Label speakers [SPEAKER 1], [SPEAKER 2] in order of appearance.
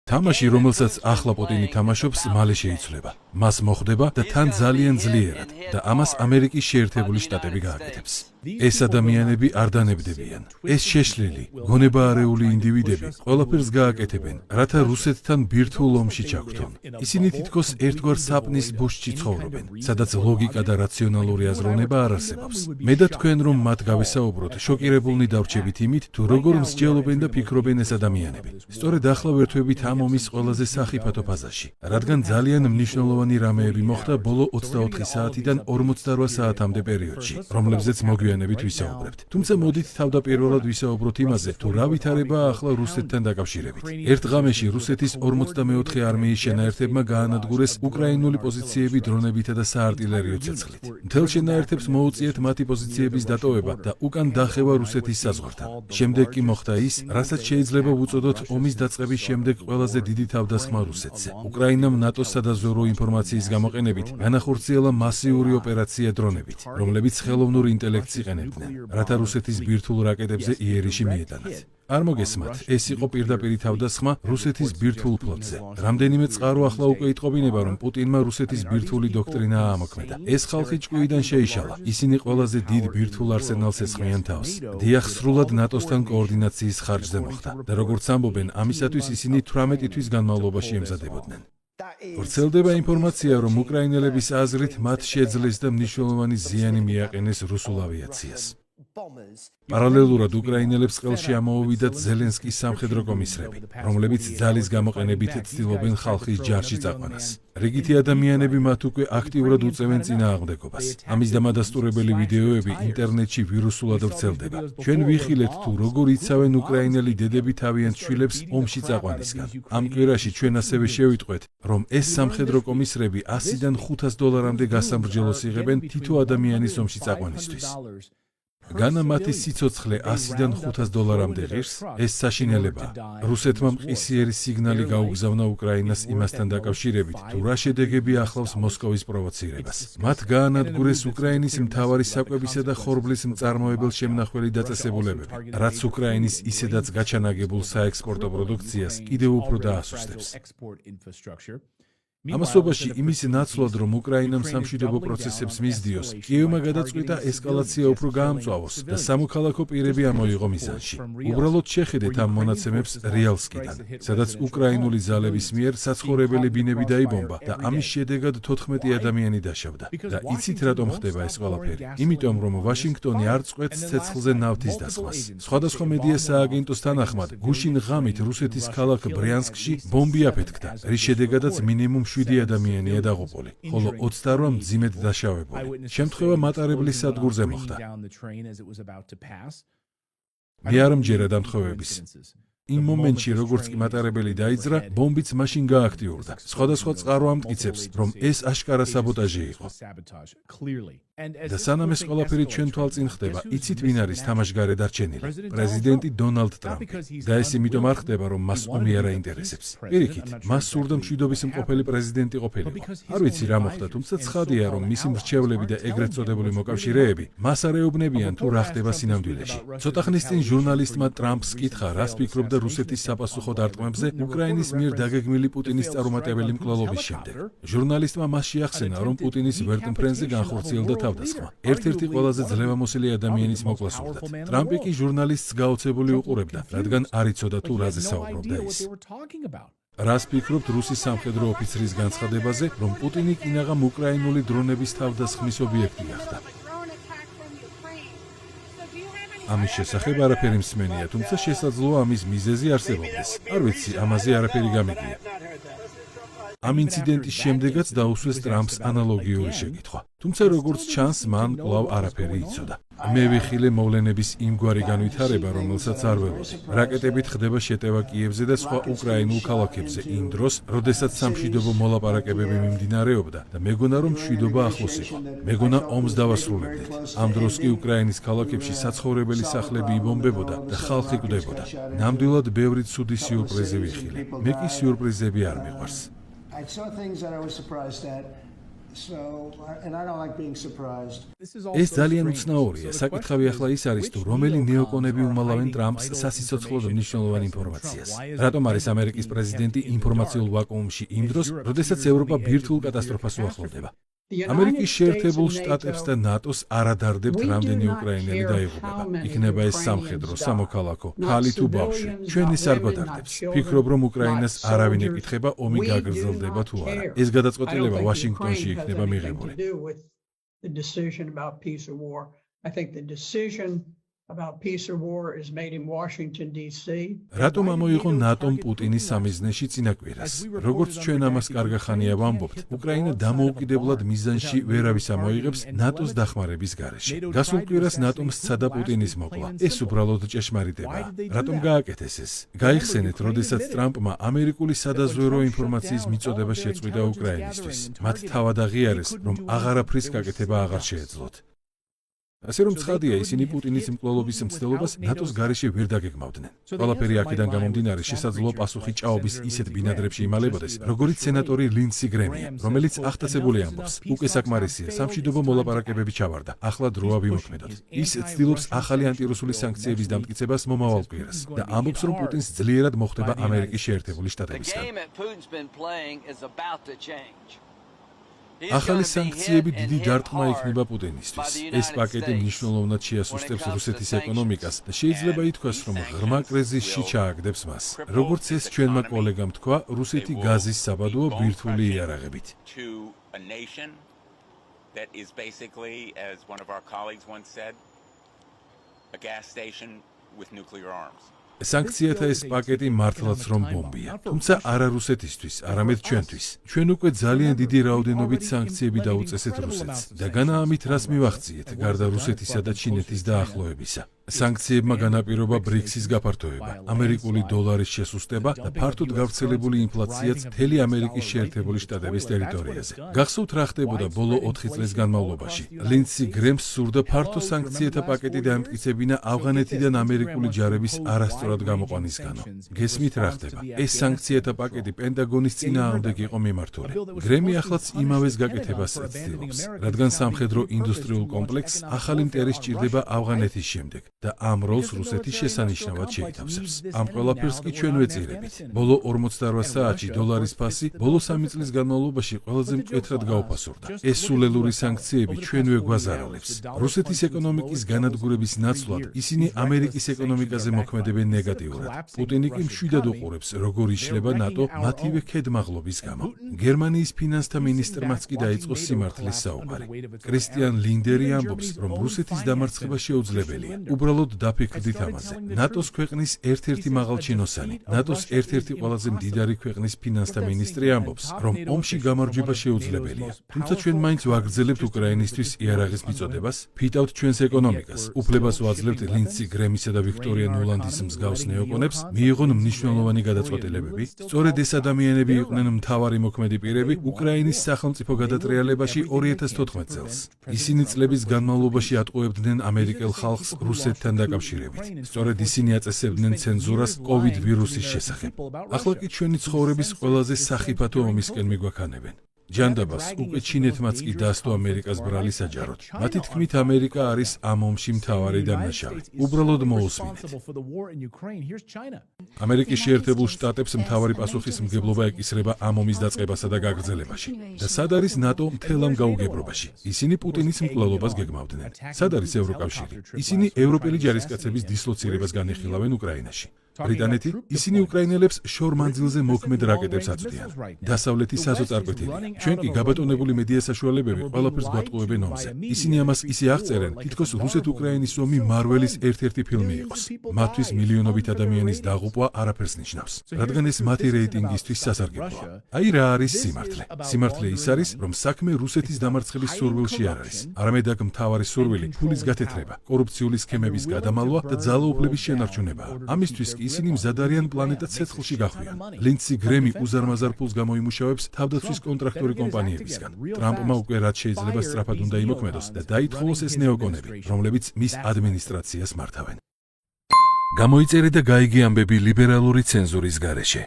[SPEAKER 1] თამაში, რომელსაც ახლა პუტინი თამაშობს, მალე შეიცვლება. მას მოხდება და თან ძალიან ძლიერად და ამას ამერიკის შეერთებული შტატები გააკეთებს. ეს ადამიანები არ დანებდებიან. ეს შეშლილი, გონებაარეული ინდივიდები ყველაფერს გააკეთებენ, რათა რუსეთთან ბირთვულ ომში ჩაგვთონ. ისინი თითქოს ერთგვარ საპნის ბოშში ცხოვრობენ, სადაც ლოგიკა და რაციონალური აზროვნება არ არსებობს. მე და თქვენ რომ მათ გავესაუბროთ, შოკირებულნი დავრჩებით იმით, თუ როგორ მსჯელობენ და ფიქრობენ ეს ადამიანები. სწორედ ახლა ვერთვებით ამ ომის ყველაზე სახიფათო ფაზაში, რადგან ძალიან მნიშვნელოვანი რამეები მოხდა ბოლო 24 საათიდან 48 საათამდე პერიოდში, რომლებზეც მოგვიანებით ვისაუბრებთ. თუმცა მოდით თავდაპირველად ვისაუბროთ იმაზე, თუ რა ვითარებაა ახლა რუსეთთან დაკავშირებით. ერთ ღამეში რუსეთის 44 არმიის შენაერთებმა გაანადგურეს უკრაინული პოზიციები დრონებითა და საარტილერიო ცეცხლით. მთელ შენაერთებს მოუწიეთ მათი პოზიციების დატოვება და უკან დახევა რუსეთის საზღვართან. შემდეგ კი მოხდა ის, რასაც შეიძლება ვუწოდოთ ომის დაწყების შემდეგ ყველაზე დიდი თავდასხმა რუსეთზე. უკრაინამ ნატოს სადაზვერვო ინფორმაციის გამოყენებით განახორციელა მასიური ოპერაცია დრონებით, რომლებიც ხელოვნურ ინტელექტს იყენებდნენ, რათა რუსეთის ბირთვულ რაკეტებზე იერიში მიეტანათ. არ მოგესმათ, ეს იყო პირდაპირი თავდასხმა რუსეთის ბირთვულ ფლოტზე. რამდენიმე წყარო ახლა უკვე იტყობინება, რომ პუტინმა რუსეთის ბირთვული დოქტრინა აამოქმედა. ეს ხალხი ჭკუიდან შეიშალა. ისინი ყველაზე დიდ ბირთვულ არსენალს ეცხრიან თავს. დიახ, სრულად ნატოსთან კოორდინაციის ხარჯზე მოხდა და როგორც ამბობენ, ამისათვის ისინი 18 თვის განმავლობაში ემზადებოდნენ. ვრცელდება ინფორმაცია, რომ უკრაინელების აზრით მათ შეძლეს და მნიშვნელოვანი ზიანი მიაყენეს რუსულ ავიაციას. პარალელურად უკრაინელებს ყელში ამოუვიდათ ზელენსკის სამხედრო კომისრები, რომლებიც ძალის გამოყენებით ცდილობენ ხალხის ჯარში წაყვანას. რიგითი ადამიანები მათ უკვე აქტიურად უწევენ წინააღმდეგობას. ამის დამადასტურებელი ვიდეოები ინტერნეტში ვირუსულად ვრცელდება. ჩვენ ვიხილეთ, თუ როგორ იცავენ უკრაინელი დედები თავიანთ შვილებს ომში წაყვანისგან. ამ კვირაში ჩვენ ასევე შევიტყვეთ, რომ ეს სამხედრო კომისრები $100-დან $500 გასამრჯელოს იღებენ თითო ადამიანის ომში წაყვანისთვის. განა მათი სიცოცხლე $100-დან $500-მდე ღირს, ეს საშინელებაა. რუსეთმა მყისიერი სიგნალი გაუგზავნა უკრაინას იმასთან დაკავშირებით, თუ რა შედეგები ახლავს მოსკოვის პროვოცირებას. მათ გაანადგურეს უკრაინის მთავარი საკვებისა და ხორბლის მწარმოებელ შემნახველი დაწესებულებები, რაც უკრაინის ისედაც გაჩანაგებულ საექსპორტო პროდუქციას კიდევ უფრო დაასუსტებს. ამასობაში იმის ნაცვლად, რომ უკრაინამ სამშვიდობო პროცესებს მისდიოს, კიევმა გადაწყვიტა ესკალაცია უფრო გაამწვავოს და სამოქალაქო პირები ამოიღო მიზანში. უბრალოდ შეხედეთ ამ მონაცემებს რიალსკიდან, სადაც უკრაინული ძალების მიერ საცხოვრებელი ბინები დაიბომბა და ამის შედეგად 14 ადამიანი დაშავდა. და იცით რატომ ხდება ეს ყველაფერი? იმიტომ, რომ ვაშინგტონი არ წყვეტს ცეცხლზე ნავთის დასხმას. სხვადასხვა მედია სააგენტოს თანახმად, გუშინ ღამით რუსეთის ქალაქ ბრიანსკში ბომბი აფეთქდა, რის შედეგადაც მინიმუმ 7 ადამიანია დაღუპული, ხოლო 28 მძიმედ დაშავებული. შემთხვევა მატარებლის სადგურზე მოხდა. მე არ მჯერა დამთხოვების. იმ მომენტში, როგორც კი მატარებელი დაიძრა, ბომბიც მაშინ გააქტიურდა. სხვადასხვა წყარო ამტკიცებს, რომ ეს აშკარა საბოტაჟი იყო. და სანამ ეს ყველაფერი ჩვენ თვალწინ ხდება, იცით ვინ არის თამაშგარე დარჩენილი? პრეზიდენტი დონალდ ტრამპი. და ეს იმიტომ არ ხდება, რომ მას ომი არ აინტერესებს. პირიქით, მას სურდა მშვიდობის მყოფელი პრეზიდენტი ყოფილიყო. არ ვიცი რა მოხდა, თუმცა ცხადია, რომ მისი მრჩევლები და ეგრეთ წოდებული მოკავშირეები მას არ ეუბნებიან, თუ რა ხდება სინამდვილეში. ცოტა ხნის წინ ჟურნალისტმა ტრამპს კითხა, რას ფიქრობდა რუსეთის საპასუხო დარტყმებზე უკრაინის მიერ დაგეგმილი პუტინის წარუმატებელი მკვლელობის შემდეგ. ჟურნალისტმა მას შეახსენა, რომ პუტინის ვერტმფრენზე განხორციელდა თავდასხმა. ერთ-ერთი ყველაზე ძლევამოსილი ადამიანის მოკლა სურდათ. ტრამპი კი ჟურნალისტს გაოცებული უყურებდა, რადგან არ იცოდა თუ რაზე საუბრობდა ის. რას ფიქრობთ რუსის სამხედრო ოფიცრის განცხადებაზე, რომ პუტინი კინაღამ უკრაინული დრონების თავდასხმის ობიექტი გახდა? ამის შესახებ არაფერი მსმენია, თუმცა შესაძლოა ამის მიზეზი არსებობდეს. არ ვიცი, ამაზე არაფერი გამიგია. ამ ინციდენტის შემდეგაც დაუსვეს ტრამპს ანალოგიური შეკითხვა. თუმცა როგორც ჩანს, მან კვლავ არაფერი იცოდა. მე ვიხილე მოვლენების იმგვარი განვითარება, რომელსაც არ ველოდი. რაკეტებით ხდება შეტევა კიევზე და სხვა უკრაინულ ქალაქებზე იმ დროს, როდესაც სამშვიდობო მოლაპარაკებები მიმდინარეობდა და მეგონა, რომ მშვიდობა ახლოს იყო. მეგონა ომს დავასრულებდით. ამ დროს კი უკრაინის ქალაქებში საცხოვრებელი სახლები იბომბებოდა და ხალხი კვდებოდა. ნამდვილად ბევრი ცუდი სიურპრიზი ვიხილე. მე კი სიურპრიზები არ მიყვარს. ეს ძალიან უცნაურია. საკითხავი ახლა ის არის, თუ რომელი ნეოკონები უმალავენ ტრამპს სასიცოცხლოდ მნიშვნელოვან ინფორმაციას. რატომ არის ამერიკის პრეზიდენტი ინფორმაციულ ვაკუუმში იმ დროს, როდესაც ევროპა ბირთვულ კატასტროფას უახლოვდება? ამერიკის შეერთებულ შტატებს და ნატოს არ ადარდებთ, რამდენი უკრაინელი დაიღუპება. იქნება ეს სამხედრო, სამოქალაქო, ქალი თუ ბავშვი. ჩვენ ეს არ გვადარდებს. ფიქრობ, რომ უკრაინას არავინ ეკითხება, ომი გაგრძელდება თუ არა. ეს გადაწყვეტილება ვაშინგტონში იქნება მიღებული. რატომ ამოიღო ნატომ პუტინის სამიზნეში წინაკვირას? როგორც ჩვენ ამას კარგახანია ვამბობთ, უკრაინა დამოუკიდებლად მიზანში ვერავის ამოიღებს ნატოს დახმარების გარეშე. გასულ კვირას ნატომ სცადა პუტინის მოკლა. ეს უბრალოდ ჭეშმარიტებაა. რატომ გააკეთეს ეს? გაიხსენეთ, როდესაც ტრამპმა ამერიკული სადაზვერვო ინფორმაციის მიწოდება შეწყვიტა უკრაინისთვის. მათ თავად აღიარეს, რომ აღარაფრის გაკეთება აღარ შეეძლოთ. ასე რომ ცხადია, ისინი პუტინის მკვლელობის მცდელობას ნატოს გარეშე ვერ დაგეგმავდნენ. ყველაფერი აქედან გამომდინარე შესაძლოა პასუხი ჭაობის ისეთ ბინადრებში იმალებოდეს, როგორიც სენატორი ლინდსი გრემია, რომელიც ახტაცებული ამბობს, უკვე საკმარისია, სამშვიდობო მოლაპარაკებები ჩავარდა, ახლა დროა ვიმოქმედოთ. ის ცდილობს ახალი ანტირუსული სანქციების დამტკიცებას მომავალ კვირას და ამბობს, რომ პუტინს ძლიერად მოხვდება ამერიკის შეერთებული შტატებისგან. ახალი სანქციები დიდი დარტყმა იქნება პუტინისთვის. ეს პაკეტი მნიშვნელოვნად შეასუსტებს რუსეთის ეკონომიკას და შეიძლება ითქვას, რომ ღრმა კრიზისში ჩააგდებს მას. როგორც ეს ჩვენმა კოლეგამ თქვა, რუსეთი გაზის საბადოა ბირთვული იარაღებით. სანქციათა ეს პაკეტი მართლაც რომ ბომბია, თუმცა არა რუსეთისთვის, არამედ ჩვენთვის. ჩვენ უკვე ძალიან დიდი რაოდენობით სანქციები დაუწესეთ რუსეთს და განა ამით რას მივახციეთ, გარდა რუსეთისა და ჩინეთის დაახლოებისა. სანქციებმა განაპირობა ბრიქსის გაფართოება, ამერიკული დოლარის შესუსტება და ფართოდ გავრცელებული ინფლაციაც მთელი ამერიკის შეერთებული შტატების ტერიტორიაზე. გახსოვთ რა ხდებოდა ბოლო 4 წლის განმავლობაში? ლინდსი გრემს სურდა ფართო სანქციათა პაკეტი დაემტკიცებინა ავღანეთიდან ამერიკული ჯარების არასწორად გამოყვანისგანო. გესმით რა ხდება? ეს სანქციათა პაკეტი პენტაგონის წინააღმდეგ იყო მიმართული. გრემი ახლაც იმავეს გაკეთებას ცდილობს, რადგან სამხედრო ინდუსტრიულ კომპლექსს ახალი მტერი სჭირდება ავღანეთის შემდეგ. და ამ როლს რუსეთი შესანიშნავად შეითავსებს. ამ ყველაფერს კი ჩვენ ვეწირებით. ბოლო 48 საათში დოლარის ფასი ბოლო 3 წლის განმავლობაში ყველაზე მკვეთრად გაუფასურდა. ეს სულელური სანქციები ჩვენვე გვაზარალებს. რუსეთის ეკონომიკის განადგურების ნაცვლად ისინი ამერიკის ეკონომიკაზე მოქმედებენ ნეგატიურად. პუტინი კი მშვიდად უყურებს, როგორ იშლება ნატო მათივე ქედმაღლობის გამო. გერმანიის ფინანსთა მინისტრმაც კი დაიწყო სიმართლის საუბარი. კრისტიან ლინდერი ამბობს, რომ რუსეთის დამარცხება შეუძლებელია. უბრალოდ დაფიქრდით ამაზე. ნატოს ქვეყნის ერთ-ერთი მაღალჩინოსანი, ნატოს ერთ-ერთი ყველაზე მდიდარი ქვეყნის ფინანსთა მინისტრი ამბობს, რომ ომში გამარჯვება შეუძლებელია. თუმცა ჩვენ მაინც ვაგრძელებთ უკრაინისთვის იარაღის მიწოდებას, ფიტავთ ჩვენს ეკონომიკას. უფლებას ვაძლევთ ლინდსი გრემისა და ვიქტორია ნულანდის მსგავს ნეოკონებს მიიღონ მნიშვნელოვანი გადაწყვეტილებები. სწორედ ეს ადამიანები იყვნენ მთავარი მოქმედი პირები უკრაინის სახელმწიფო გადატრიალებაში 2014 წელს. ისინი წლების განმავლობაში ატყუებდნენ ამერიკელ ხალხს რუსეთთან დაკავშირებით. სწორედ ისინი აწესებდნენ ცენზურას COVID ვირუსის შესახებ. ახლა კი ჩვენი ცხოვრების ყველაზე სახიფათო ომისკენ მიგვაქანებენ. ჯანდაბას უკვე ჩინეთმაც კი დასდო ამერიკას ბრალი საჯაროდ. მათი თქმით, ამერიკა არის ამ ომში მთავარი დამნაშავე. უბრალოდ მოусმინეთ. ამერიკის შეერთებულ შტატებს მთავარი პასუხისმგებლობა ეკისრება ამ ომის დაწყებასა და გაგრძელებაში. და სად არის ნატო მთელ ამ გაუგებრობაში? ისინი პუტინის მკვლელობას გეგმავდნენ. სად არის ევროკავშირი? ისინი ევროპელი ჯარისკაცების დისლოცირებას განიხილავენ უკრაინაში. ბრიტანეთი ისინი უკრაინელებს შორ მანძილზე მოქმედ რაკეტებს აწვდიან. დასავლეთი საზოწარკვეთილია. ჩვენ კი გაბატონებული მედია საშუალებები ყველაფერს გვატყუებენ ომზე. ისინი ამას ისე აღწერენ, თითქოს რუსეთ-უკრაინის ომი მარველის ერთ-ერთი ფილმი იყოს. მათთვის მილიონობით ადამიანის დაღუპვა არაფერს ნიშნავს, რადგან ეს მათი რეიტინგისთვის სასარგებლოა. აი რა არის სიმართლე. სიმართლე ის არის, რომ საქმე რუსეთის დამარცხების სურვილში არ არის. არამედ აქ მთავარი სურვილი ფულის გათეთრება, კორუფციული სქემების გადამალვა და ძალაუფლების შენარჩუნებაა. ამისთვის კი ისინი მზად არიან პლანეტა ცეცხლში გახვიონ. ლინდსი გრემი უზარმაზარ ფულს გამოიმუშავებს თავდაცვის კონტრაქტორი კომპანიებისგან. ტრამპმა უკვე რაც შეიძლება სწრაფად უნდა იმოქმედოს და დაითხოვოს ეს ნეოკონები, რომლებიც მის ადმინისტრაციას მართავენ. გამოიწერე და გაიგე ამბები ლიბერალური ცენზურის გარეშე.